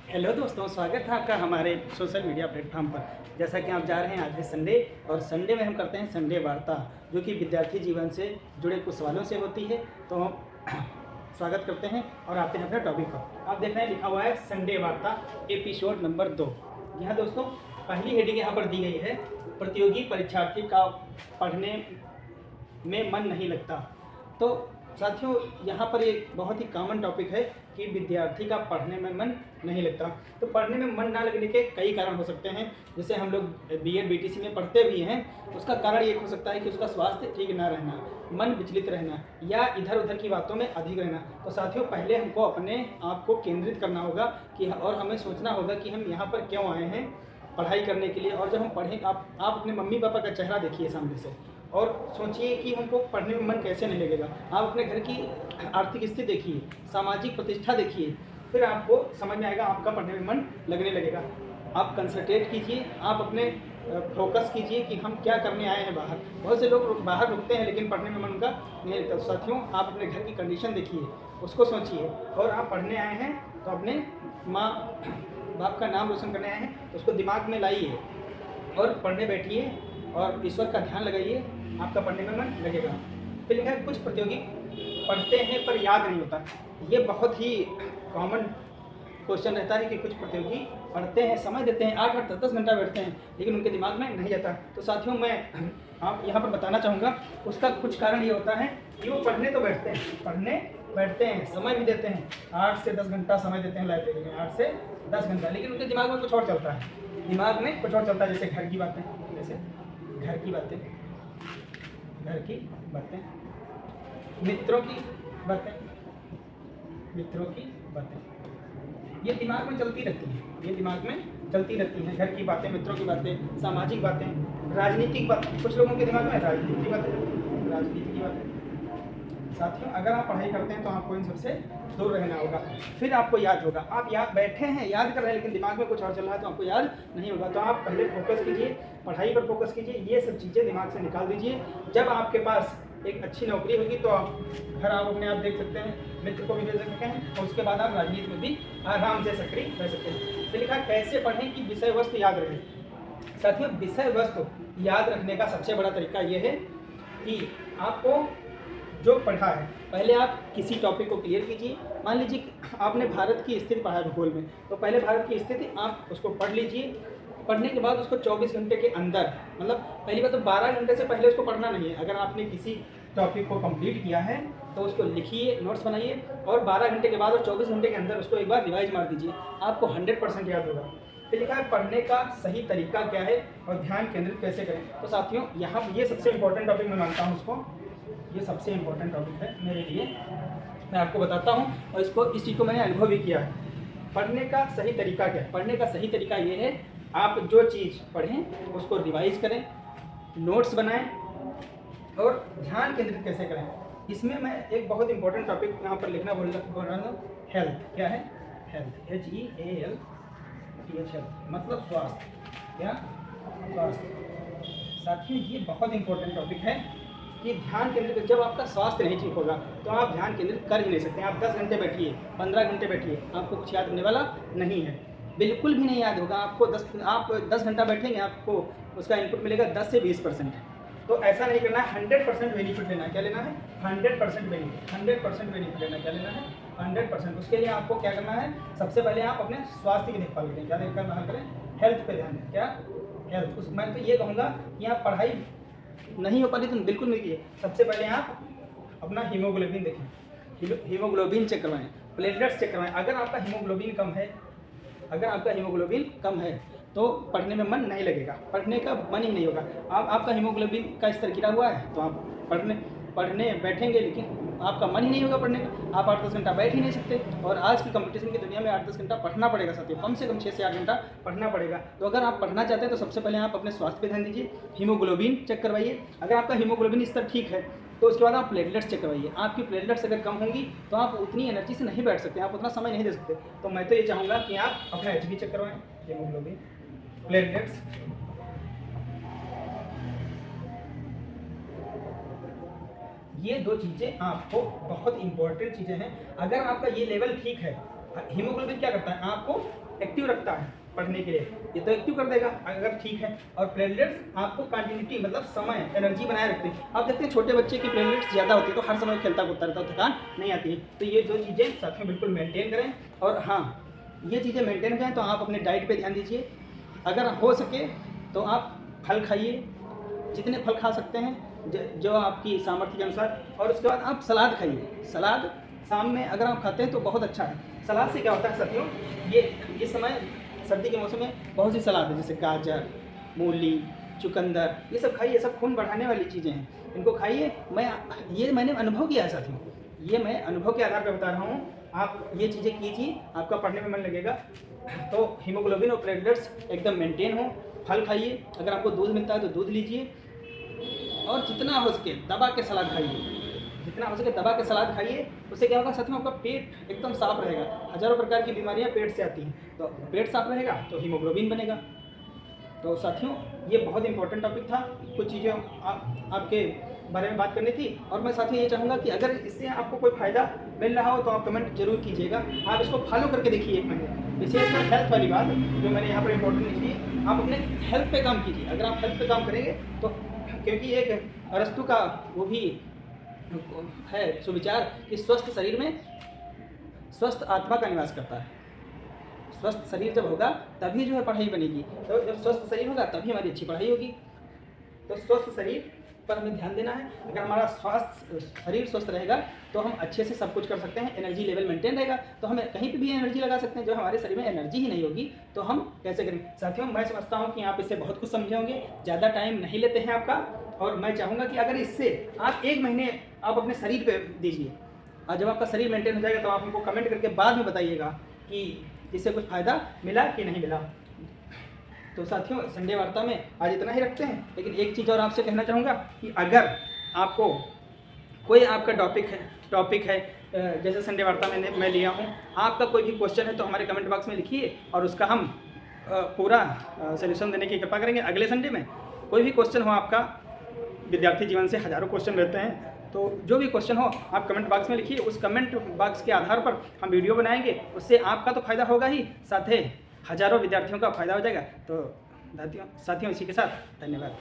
Hello दोस्तों, स्वागत है आपका हमारे सोशल मीडिया प्लेटफॉर्म पर। जैसा कि आप जा रहे हैं, आज है संडे और संडे में हम करते हैं संडे वार्ता, जो कि विद्यार्थी जीवन से जुड़े कुछ सवालों से होती है। तो हम स्वागत करते हैं और आते हैं अपने टॉपिक पर। आप देख रहे हैं लिखा हुआ है संडे वार्ता एपिसोड नंबर 2। यहाँ दोस्तों पहली हेडिंग यहाँ पर दी गई है, प्रतियोगी परीक्षार्थी का पढ़ने में मन नहीं लगता। तो साथियों, यहाँ पर एक बहुत ही कॉमन टॉपिक है कि विद्यार्थी का पढ़ने में मन नहीं लगता। तो पढ़ने में मन ना लगने के कई कारण हो सकते हैं। जैसे हम लोग बीएड बीटीसी में पढ़ते भी हैं, उसका कारण ये हो सकता है कि उसका स्वास्थ्य ठीक ना रहना, मन विचलित रहना या इधर उधर की बातों में अधिक रहना। तो साथियों, पहले हमको अपने आप को केंद्रित करना होगा कि और हमें सोचना होगा कि हम यहाँ पर क्यों आए हैं, पढ़ाई करने के लिए। और जब हम पढ़ें, आप अपने मम्मी पापा का चेहरा देखिए सामने से और सोचिए कि हमको पढ़ने में मन कैसे नहीं लगेगा। आप अपने घर की आर्थिक स्थिति देखिए, सामाजिक प्रतिष्ठा देखिए, फिर आपको समझ में आएगा आपका पढ़ने में मन लगने लगेगा। आप कंसंट्रेट कीजिए, आप अपने फोकस कीजिए कि हम क्या करने आए हैं बाहर। बहुत से लोग बाहर रुकते हैं लेकिन पढ़ने में मन उनका नहीं लगता। साथियों, आप अपने घर की कंडीशन देखिए, उसको सोचिए। और आप पढ़ने आए हैं तो अपने माँ बाप का नाम रोशन करने आए हैं, तो उसको दिमाग में लाइए और पढ़ने बैठिए और ईश्वर का ध्यान लगाइए, आपका पढ़ने में मन लगेगा। फिर लिखा है कुछ प्रतियोगी पढ़ते हैं पर याद नहीं होता। ये बहुत ही कॉमन क्वेश्चन रहता है कि कुछ प्रतियोगी पढ़ते हैं, समय देते हैं, 8-8 10-10 घंटा बैठते हैं, लेकिन उनके दिमाग में नहीं जाता। तो साथियों, मैं आप यहाँ पर बताना चाहूँगा, उसका कुछ कारण ये होता है कि वो पढ़ने तो बैठते हैं, पढ़ने बैठते हैं, समय भी देते हैं, 8 से 10 घंटा समय देते हैं लाइब्रेरी में, 8 से 10 घंटा, लेकिन उनके दिमाग में कुछ और चलता है। दिमाग में कुछ और चलता है, जैसे घर की बातें, घर की बातें, मित्रों की बातें, ये दिमाग में चलती रहती हैं, घर की बातें, मित्रों की बातें, सामाजिक बातें, राजनीतिक बातें। कुछ लोगों के दिमाग में राजनीति की बातें। साथियों, अगर आप पढ़ाई करते हैं तो आपको इन सबसे दूर रहना होगा, फिर आपको याद होगा। आप याद बैठे हैं, याद कर रहे हैं, लेकिन दिमाग में कुछ और चल रहा है तो आपको याद नहीं होगा। तो आप पहले फोकस कीजिए, पढ़ाई पर फोकस कीजिए, ये सब चीज़ें दिमाग से निकाल दीजिए। जब आपके पास एक अच्छी नौकरी होगी तो आप घर आप अपने आप देख सकते हैं, मित्र को भी भेज सकते हैं, और उसके बाद आप राजनीति में भी आराम से सक्रिय रह सकते हैं। तो लिखा कैसे पढ़ें कि विषय वस्तु याद रहे। साथियों, विषय वस्तु याद रखने का सबसे बड़ा तरीका ये है कि आपको जो पढ़ा है, पहले आप किसी टॉपिक को क्लियर कीजिए। मान लीजिए आपने भारत की स्थिति पढ़ा भूगोल में, तो पहले भारत की स्थिति आप उसको पढ़ लीजिए। पढ़ने के बाद उसको 24 घंटे के अंदर, मतलब पहली बात तो 12 घंटे से पहले उसको पढ़ना नहीं है। अगर आपने किसी टॉपिक को कंप्लीट किया है तो उसको लिखिए, नोट्स बनाइए, और 12 घंटे के बाद और 24 घंटे के अंदर उसको एक बार रिवाइज मार दीजिए, आपको 100% याद होगा। फिर लिखा है पढ़ने का सही तरीका क्या है और ध्यान केंद्रित कैसे करें। तो साथियों, यहाँ ये सबसे इंपॉर्टेंट टॉपिक मैं मानता हूँ उसको, ये सबसे इम्पोर्टेंट टॉपिक है मेरे लिए। मैं आपको बताता हूँ और इस चीज़ को मैंने अनुभव भी किया है। पढ़ने का सही तरीका क्या है? पढ़ने का सही तरीका ये है, आप जो चीज़ पढ़ें उसको रिवाइज करें, नोट्स बनाएं और ध्यान केंद्रित कैसे करें। इसमें मैं एक बहुत इंपॉर्टेंट टॉपिक यहाँ पर लिखना बोल रहा हूँ, हेल्थ। क्या है? हेल्थ, HEALTH, हेल्थ मतलब स्वास्थ्य। क्या? स्वास्थ्य। साथियों, ये बहुत इंपॉर्टेंट टॉपिक है कि ध्यान केंद्रित, जब आपका स्वास्थ्य नहीं ठीक होगा तो आप ध्यान केंद्रित कर ही नहीं सकते। आप 10 घंटे बैठिए, 15 घंटे बैठिए, आपको कुछ याद होने वाला नहीं है, बिल्कुल भी नहीं याद होगा। आपको 10 घंटा बैठेंगे, आपको उसका इनपुट मिलेगा 10 से 20%। तो ऐसा नहीं करना है, 100% बेनिफिट लेना है। क्या लेना है? 100% बेनिफिट, 100% बेनिफिट लेना है। क्या लेना है? 100%। उसके लिए आपको क्या करना है? सबसे पहले आप अपने स्वास्थ्य की देखभाल करें। क्या देखभाल करें? हेल्थ पे ध्यान दें। क्या? हेल्थ। मैं तो ये कहूँगा कि आप पढ़ाई नहीं हो पा रही तो बिल्कुल नहीं कीजिए। सबसे पहले आप अपना हीमोग्लोबिन देखें, हीमोग्लोबिन चेक करवाएं, प्लेटलेट्स चेक करवाएं। अगर आपका हीमोग्लोबिन कम है तो पढ़ने में मन नहीं लगेगा, पढ़ने का मन ही नहीं होगा। आपका हीमोग्लोबिन का स्तर गिरा हुआ है तो आप पढ़ने बैठेंगे, लेकिन आपका मन ही नहीं होगा पढ़ने का। आप 8-10 घंटा बैठ ही नहीं सकते, और आज की कंपटीशन की दुनिया में 8-10 घंटा पढ़ना पड़ेगा साथियों, कम से कम 6 से 8 घंटा पढ़ना पड़ेगा। तो अगर आप पढ़ना चाहते हैं तो सबसे पहले आप अपने स्वास्थ्य पे ध्यान दीजिए, हीमोग्लोबिन चेक करवाइए। अगर आपका हीमोग्लोबिन स्तर ठीक है तो उसके बाद आप प्लेटलेट्स चेक करवाइए। आपकी प्लेटलेट्स अगर कम होंगी तो आप उतनी एनर्जी से नहीं बैठ सकते, आप उतना समय नहीं दे सकते। तो मैं तो ये चाहूँगा कि आप अपना HB चेक करवाएं, हीमोग्लोबिन, प्लेटलेट्स। ये 2 चीज़ें आपको बहुत इंपॉर्टेंट चीज़ें हैं। अगर आपका ये लेवल ठीक है, हीमोग्लोबिन क्या करता है? आपको एक्टिव रखता है पढ़ने के लिए, ये तो एक्टिव कर देगा अगर ठीक है। और प्लेटलेट्स आपको कंटिन्यूटी मतलब समय एनर्जी बनाए रखते हैं। आप देखते हैं छोटे बच्चे की प्लेटलेट्स ज़्यादा होती है तो हर समय खेलता कूदता रहता है, थकान नहीं आती है। तो ये दो चीज़ें साथियों बिल्कुल मेंटेन करें। और हाँ, ये चीज़ें मेंटेन करें तो आप अपने डाइट पे ध्यान दीजिए। अगर हो सके तो आप फल खाइए, जितने फल खा सकते हैं जो आपकी सामर्थ्य के अनुसार। और उसके बाद आप सलाद खाइए। सलाद शाम में अगर आप खाते हैं तो बहुत अच्छा है। सलाद से क्या होता है साथियों, ये समय सर्दी के मौसम में बहुत सी सलाद है, जैसे गाजर, मूली, चुकंदर, ये सब खाइए। सब खून बढ़ाने वाली चीज़ें हैं, इनको खाइए। मैंने अनुभव किया है साथियों, ये मैं अनुभव के आधार पर बता रहा हूँ। आप ये चीज़ें कीजिए, आपका पढ़ने में मन लगेगा। तो हीमोग्लोबिन और प्लेटलेट्स एकदम मेंटेन हो। फल खाइए, अगर आपको दूध मिलता है तो दूध लीजिए। और जितना हो सके दबा के सलाद खाइए, जितना हो सके दबा के सलाद खाइए। उससे क्या होगा साथियों, आपका पेट एकदम साफ रहेगा। हज़ारों प्रकार की बीमारियां पेट से आती हैं, तो पेट साफ रहेगा तो हीमोग्लोबिन बनेगा। तो साथियों ये बहुत इंपॉर्टेंट टॉपिक था, कुछ चीज़ें आपके बारे में बात करनी थी। और मैं साथियों ये चाहूँगा कि अगर इससे आपको कोई फ़ायदा मिल रहा हो तो आप कमेंट जरूर कीजिएगा। आप इसको फॉलो करके देखिए 1 महीने। विशेषकर हेल्थ वाली बात जो मैंने यहाँ पर इंपॉर्टेंट लिखी है, आप अपने हेल्थ पे काम कीजिए। अगर आप हेल्थ पे काम करेंगे तो, क्योंकि एक अरस्तु का वो भी है सुविचार कि स्वस्थ शरीर में स्वस्थ आत्मा का निवास करता है। स्वस्थ शरीर जब होगा तभी जो है पढ़ाई बनेगी। तो जब स्वस्थ शरीर होगा तभी हमारी अच्छी पढ़ाई होगी। तो स्वस्थ शरीर पर हमें ध्यान देना है। अगर हमारा शरीर स्वस्थ रहेगा तो हम अच्छे से सब कुछ कर सकते हैं। एनर्जी लेवल मेंटेन रहेगा तो हमें कहीं पे भी एनर्जी लगा सकते हैं। जब हमारे शरीर में एनर्जी ही नहीं होगी तो हम कैसे करेंगे। साथियों मैं समझता हूँ कि आप इससे बहुत कुछ समझे होंगे। ज़्यादा टाइम नहीं लेते हैं आपका, और मैं चाहूँगा कि अगर इससे आप 1 महीने आप अपने शरीर पे दीजिए, और जब आपका शरीर मेंटेन हो जाएगा तो आप हमको कमेंट करके बाद में बताइएगा कि इससे कुछ फ़ायदा मिला कि नहीं मिला। तो साथियों संडे वार्ता में आज इतना ही रखते हैं। लेकिन एक चीज़ और आपसे कहना चाहूँगा कि अगर आपको कोई आपका टॉपिक है जैसे संडे वार्ता में मैं लिया हूँ, आपका कोई भी क्वेश्चन है तो हमारे कमेंट बॉक्स में लिखिए और उसका हम पूरा सॉल्यूशन देने की कृपा करेंगे अगले संडे में। कोई भी क्वेश्चन हो आपका, विद्यार्थी जीवन से हज़ारों क्वेश्चन रहते हैं, तो जो भी क्वेश्चन हो आप कमेंट बॉक्स में लिखिए। उस कमेंट बॉक्स के आधार पर हम वीडियो बनाएंगे। उससे आपका तो फ़ायदा होगा ही, साथ ही हज़ारों विद्यार्थियों का फ़ायदा हो जाएगा। तो साथियों इसी के साथ धन्यवाद।